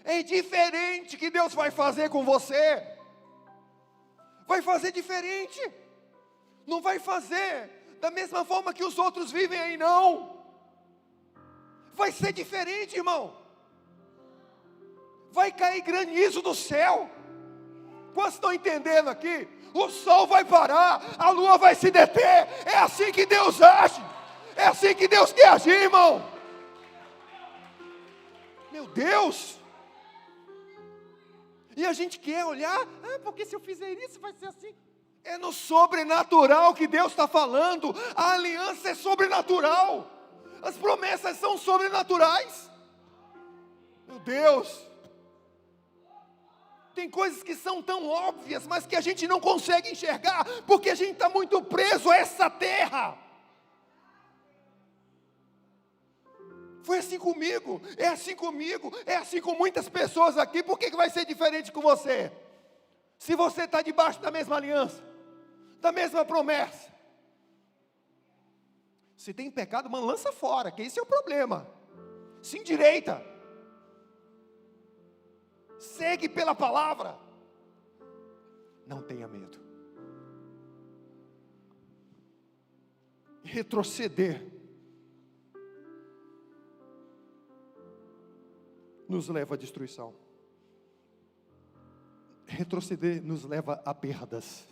É diferente que Deus vai fazer com você. Vai fazer diferente. Não vai fazer da mesma forma que os outros vivem aí, não. Vai ser diferente, irmão. Vai cair granizo do céu. Quantos estão entendendo aqui? O sol vai parar, a lua vai se deter. É assim que Deus age. É assim que Deus quer agir, irmão. Meu Deus. E a gente quer olhar: porque se eu fizer isso vai ser assim. É no sobrenatural que Deus está falando. A aliança é sobrenatural. As promessas são sobrenaturais. Meu Deus. Tem coisas que são tão óbvias, mas que a gente não consegue enxergar, porque a gente está muito preso a essa terra. Foi assim comigo, é assim comigo, é assim com muitas pessoas aqui. Por que vai ser diferente com você? Se você está debaixo da mesma aliança, da mesma promessa. Se tem pecado, mano, lança fora, que esse é o problema. Se endireita. Segue pela palavra. Não tenha medo. Retroceder nos leva à destruição. Retroceder nos leva a perdas.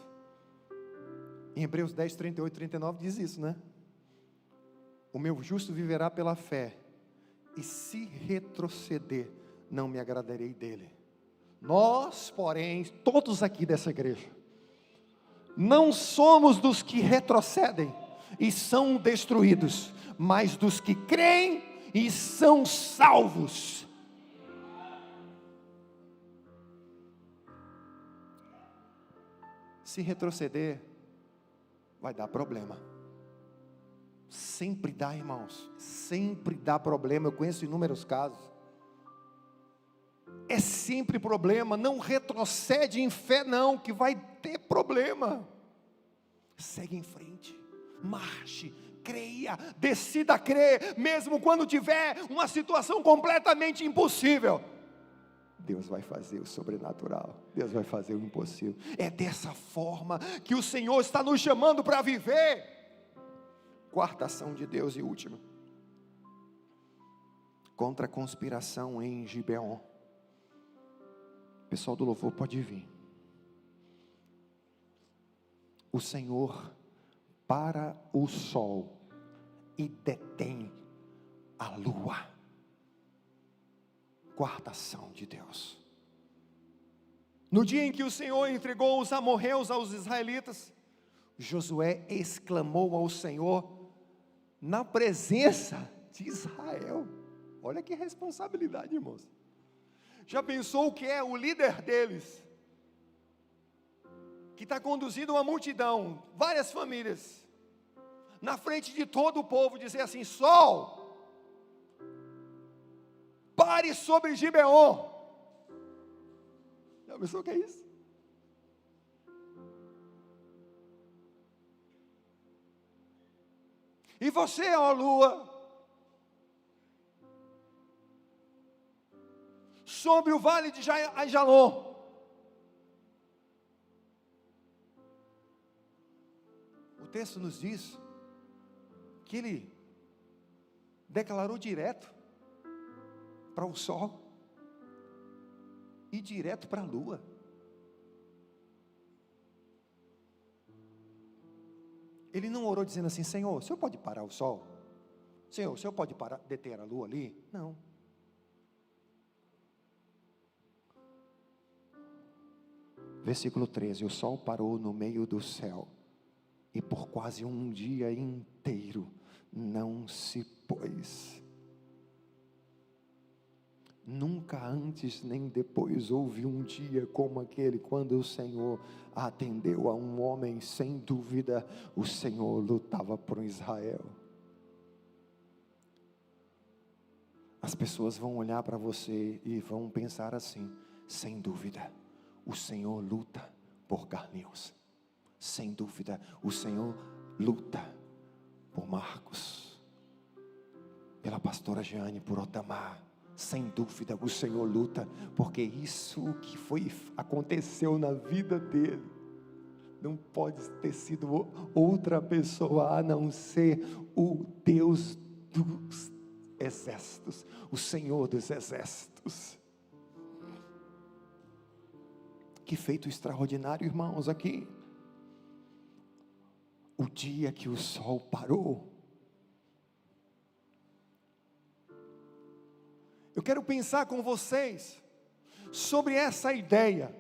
Em Hebreus 10, 38, 39 diz isso, né? O meu justo viverá pela fé, e se retroceder, não me agradarei dele. Nós, porém, todos aqui dessa igreja, não somos dos que retrocedem e são destruídos, mas dos que creem e são salvos. Se retroceder, vai dar problema. Sempre dá, irmãos, sempre dá problema. Eu conheço inúmeros casos. É sempre problema. Não retrocede em fé não, que vai ter problema. Segue em frente, marche, creia, decida crer, mesmo quando tiver uma situação completamente impossível. Deus vai fazer o sobrenatural, Deus vai fazer o impossível. É dessa forma que o Senhor está nos chamando para viver. Quarta ação de Deus e última. Contra a conspiração em Gibeon. Pessoal do louvor pode vir. O Senhor para o sol e detém a lua. Quarta ação de Deus. No dia em que o Senhor entregou os amorreus aos israelitas, Josué exclamou ao Senhor na presença de Israel. Olha que responsabilidade, irmãos. Já pensou o que é o líder deles, que está conduzindo uma multidão, várias famílias, na frente de todo o povo, dizer assim: sol, pare sobre Gibeon. Já pensou o que é isso? E você, ó lua, sobre o vale de Aijalon. O texto nos diz que ele declarou direto para o sol e direto para a lua. Ele não orou dizendo assim: Senhor, o Senhor pode parar o sol? Senhor, o Senhor pode deter a lua ali? Não. Versículo 13: o sol parou no meio do céu, e por quase um dia inteiro não se pôs. Nunca antes nem depois houve um dia como aquele, quando o Senhor atendeu a um homem. Sem dúvida, o Senhor lutava por Israel. As pessoas vão olhar para você e vão pensar assim: sem dúvida, o Senhor luta por Carlinhos. Sem dúvida, o Senhor luta por Marcos, pela pastora Jeane, por Otamar. Sem dúvida, o Senhor luta, porque isso que aconteceu na vida dele, não pode ter sido outra pessoa a não ser o Deus dos exércitos, o Senhor dos exércitos. Que feito extraordinário, irmãos, aqui. O dia que o sol parou. Eu quero pensar com vocês sobre essa ideia.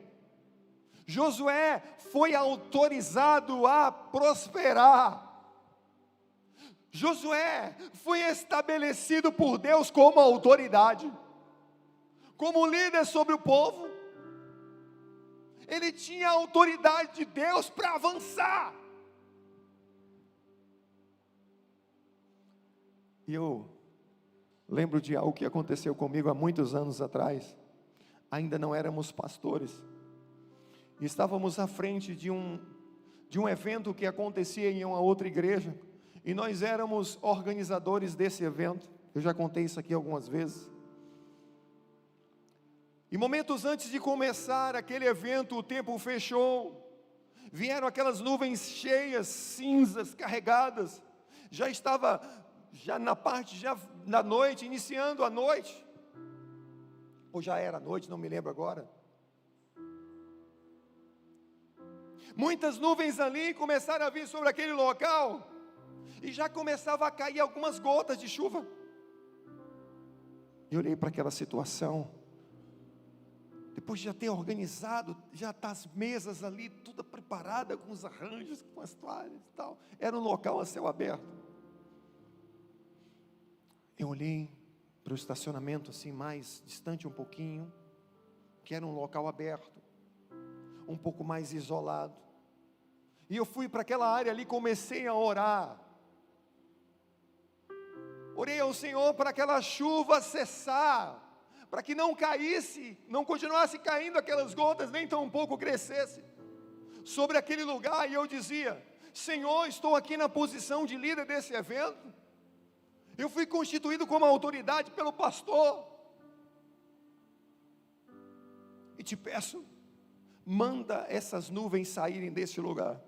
Josué foi autorizado a prosperar. Josué foi estabelecido por Deus como autoridade, como líder sobre o povo. Ele tinha a autoridade de Deus para avançar. E eu lembro de algo que aconteceu comigo há muitos anos atrás. Ainda não éramos pastores. E estávamos à frente de um evento que acontecia em uma outra igreja. E nós éramos organizadores desse evento. Eu já contei isso aqui algumas vezes. E momentos antes de começar aquele evento, o tempo fechou. Vieram aquelas nuvens cheias, cinzas, carregadas. Já estava na parte da noite, iniciando a noite. Ou já era noite, não me lembro agora. Muitas nuvens ali começaram a vir sobre aquele local. E já começava a cair algumas gotas de chuva. E olhei para aquela situação. Depois de já ter organizado, já tá as mesas ali, tudo preparada, com os arranjos, com as toalhas e tal. Era um local a céu aberto. Eu olhei para o estacionamento assim, mais distante um pouquinho, que era um local aberto, um pouco mais isolado. E eu fui para aquela área ali, comecei a orar. Orei ao Senhor para aquela chuva cessar, para que não caísse, não continuasse caindo aquelas gotas, nem tão pouco crescesse sobre aquele lugar. E eu dizia: Senhor, estou aqui na posição de líder desse evento, eu fui constituído como autoridade pelo pastor, e te peço, manda essas nuvens saírem desse lugar.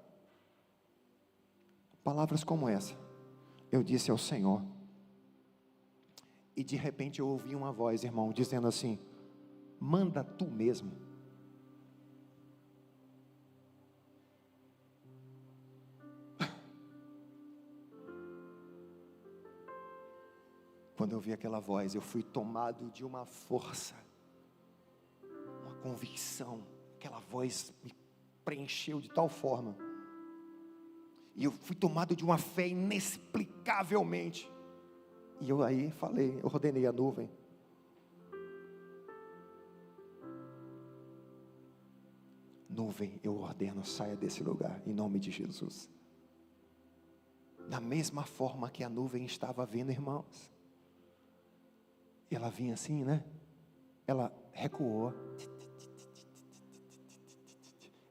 Palavras como essa, eu disse ao Senhor. E de repente eu ouvi uma voz, irmão, dizendo assim: manda tu mesmo. Quando eu vi aquela voz, eu fui tomado de uma força, uma convicção. Aquela voz me preencheu de tal forma, e eu fui tomado de uma fé inexplicavelmente. E eu aí falei, eu ordenei a nuvem. Nuvem, eu ordeno, saia desse lugar, em nome de Jesus. Da mesma forma que a nuvem estava vindo, irmãos. Ela vinha assim, né? Ela recuou.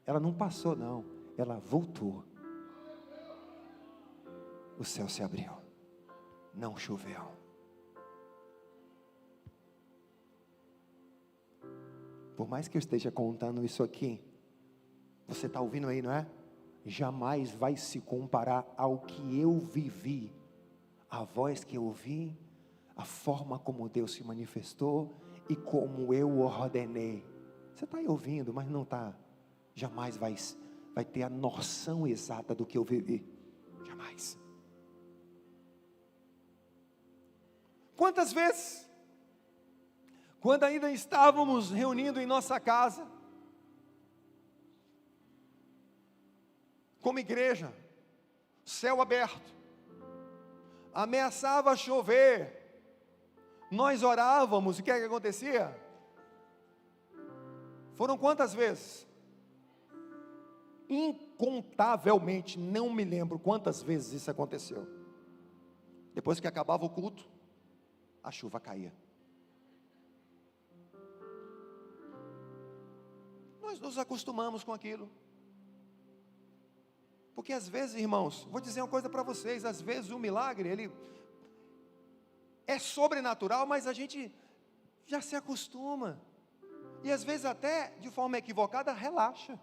Ela não passou, não. Ela voltou. O céu se abriu. Não choveu. Por mais que eu esteja contando isso aqui, você está ouvindo aí, não é? Jamais vai se comparar ao que eu vivi, a voz que eu ouvi, a forma como Deus se manifestou e como eu ordenei. Você está aí ouvindo, mas não está. Jamais vai ter a noção exata do que eu vivi. Jamais. Quantas vezes, quando ainda estávamos reunindo em nossa casa, como igreja, céu aberto, ameaçava chover, nós orávamos, e o que é que acontecia? Foram quantas vezes? Incontavelmente, não me lembro quantas vezes isso aconteceu. Depois que acabava o culto, a chuva caía. Nós nos acostumamos com aquilo. Porque às vezes, irmãos, vou dizer uma coisa para vocês, às vezes o milagre, ele é sobrenatural, mas a gente já se acostuma. E às vezes até, de forma equivocada, relaxa.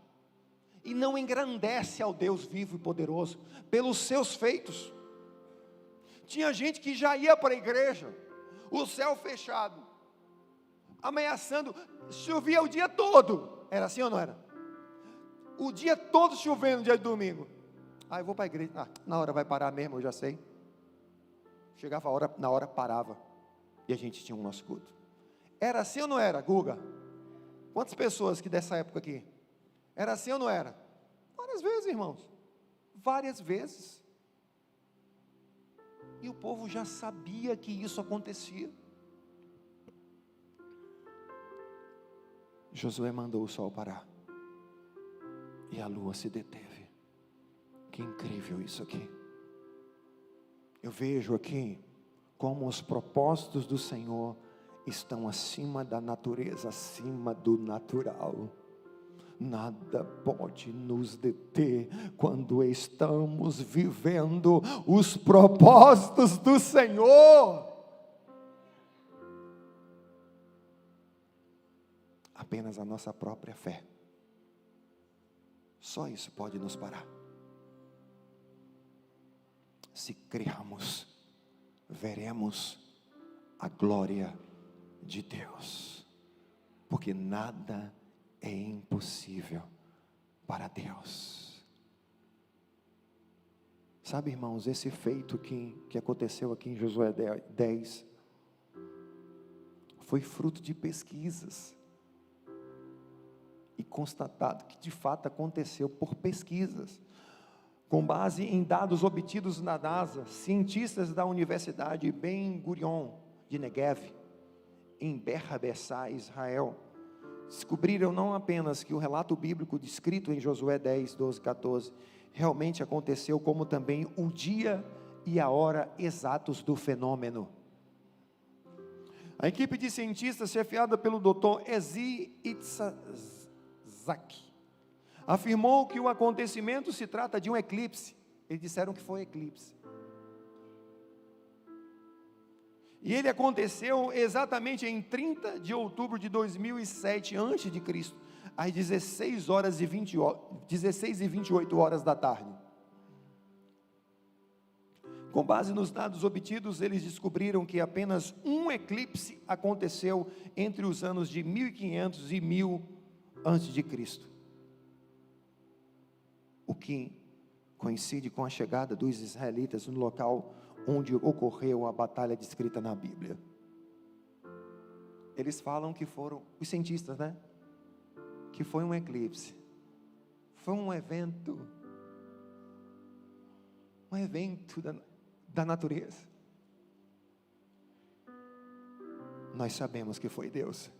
E não engrandece ao Deus vivo e poderoso, pelos seus feitos. Tinha gente que já ia para a igreja, o céu fechado, ameaçando, chovia o dia todo. Era assim ou não era? O dia todo chovendo no dia de domingo. Eu vou para a igreja, na hora vai parar mesmo, eu já sei. Chegava a hora, na hora parava, e a gente tinha o nosso culto. Era assim ou não era, Guga? Quantas pessoas que dessa época aqui? Era assim ou não era? Várias vezes, irmãos, várias vezes. E o povo já sabia que isso acontecia. Josué mandou o sol parar, e a lua se deteve. Que incrível isso aqui. Eu vejo aqui como os propósitos do Senhor estão acima da natureza, acima do natural. Nada pode nos deter quando estamos vivendo os propósitos do Senhor. Apenas a nossa própria fé. Só isso pode nos parar. Se crermos, veremos a glória de Deus, porque nada é impossível para Deus. Sabe, irmãos, esse feito que aconteceu aqui em Josué 10 foi fruto de pesquisas, e constatado que de fato aconteceu por pesquisas, com base em dados obtidos na NASA. Cientistas da Universidade Ben Gurion de Negev, em Beer-Sheba, Israel, descobriram não apenas que o relato bíblico descrito em Josué 10, 12, 14, realmente aconteceu, como também o dia e a hora exatos do fenômeno. A equipe de cientistas, chefiada pelo Dr. Ezi Itzhak, afirmou que o acontecimento se trata de um eclipse. Eles disseram que foi eclipse. E ele aconteceu exatamente em 30 de outubro de 2007, antes de Cristo, às 16 e 28 horas da tarde. Com base nos dados obtidos, eles descobriram que apenas um eclipse aconteceu entre os anos de 1500 e 1000 antes de Cristo. O que coincide com a chegada dos israelitas no local onde ocorreu a batalha descrita na Bíblia. Eles falam que foram, os cientistas, né? Que foi um eclipse. Foi um evento da natureza. Nós sabemos que foi Deus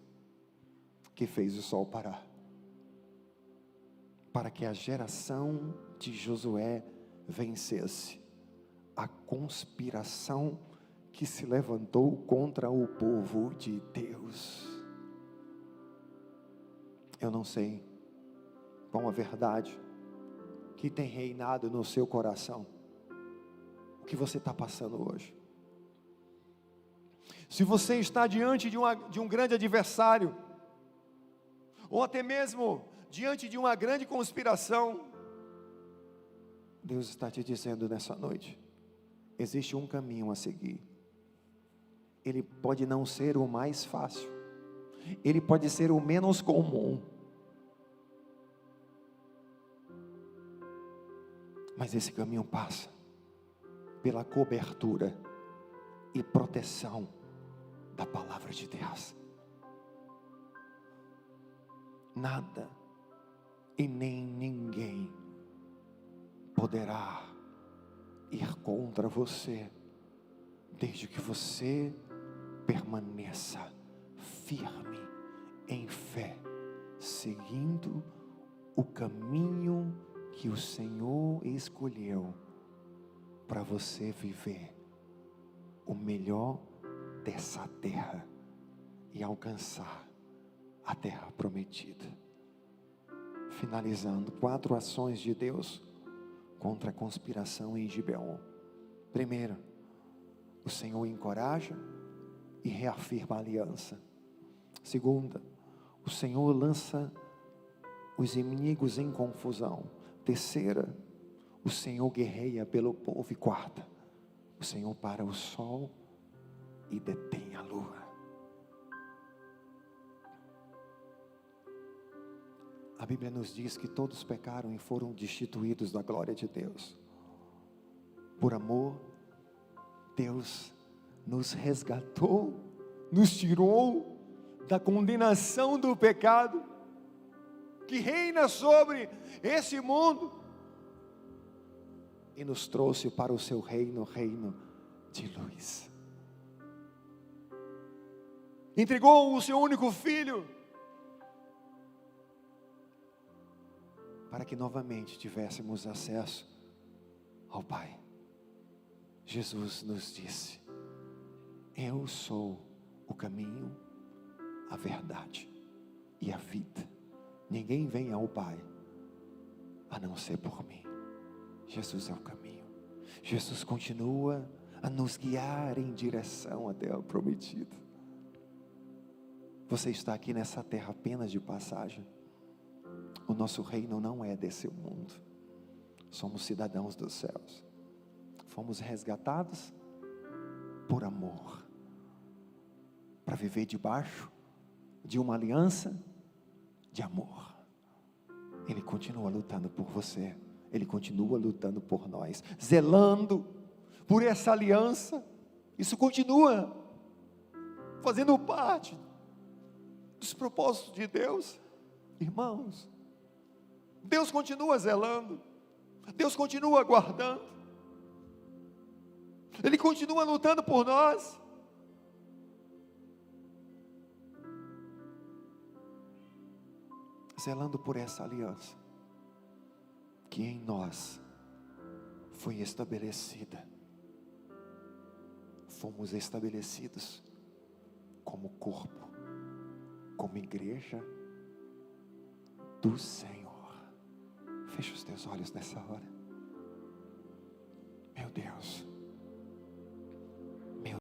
que fez o sol parar, para que a geração de Josué vencesse a conspiração que se levantou contra o povo de Deus. Eu não sei qual a verdade que tem reinado no seu coração, o que você está passando hoje. Se você está diante de um grande adversário, ou até mesmo diante de uma grande conspiração, Deus está te dizendo nessa noite: existe um caminho a seguir. Ele pode não ser o mais fácil, ele pode ser o menos comum, mas esse caminho passa pela cobertura e proteção da palavra de Deus. Nada e nem ninguém poderá ir contra você, desde que você permaneça firme em fé, seguindo o caminho que o Senhor escolheu para você viver o melhor dessa terra e alcançar a terra prometida. Finalizando, 4 ações de Deus contra a conspiração em Gibeon. Primeiro, o Senhor encoraja e reafirma a aliança. Segunda, o Senhor lança os inimigos em confusão. Terceira, o Senhor guerreia pelo povo. E quarta, o Senhor para o sol e detém a lua. A Bíblia nos diz que todos pecaram e foram destituídos da glória de Deus. Por amor, Deus nos resgatou, nos tirou da condenação do pecado que reina sobre esse mundo e nos trouxe para o seu reino, reino de luz. Entregou o seu único filho para que novamente tivéssemos acesso ao Pai. Jesus nos disse: eu sou o caminho, a verdade e a vida. ninguém vem ao Pai a não ser por mim. Jesus é o caminho. Jesus continua a nos guiar em direção à terra prometida. Você está aqui nessa terra apenas de passagem. O nosso reino não é desse mundo. Somos cidadãos dos céus. Fomos resgatados por amor, para viver debaixo de uma aliança de amor. Ele continua lutando por você. Ele continua lutando por nós, zelando por essa aliança. Isso continua fazendo parte dos propósitos de Deus. Irmãos, Deus continua zelando, Deus continua guardando, Ele continua lutando por nós. Zelando por essa aliança que em nós foi estabelecida. Fomos estabelecidos como corpo, como igreja do Senhor. Fecha os teus olhos nessa hora. Meu Deus,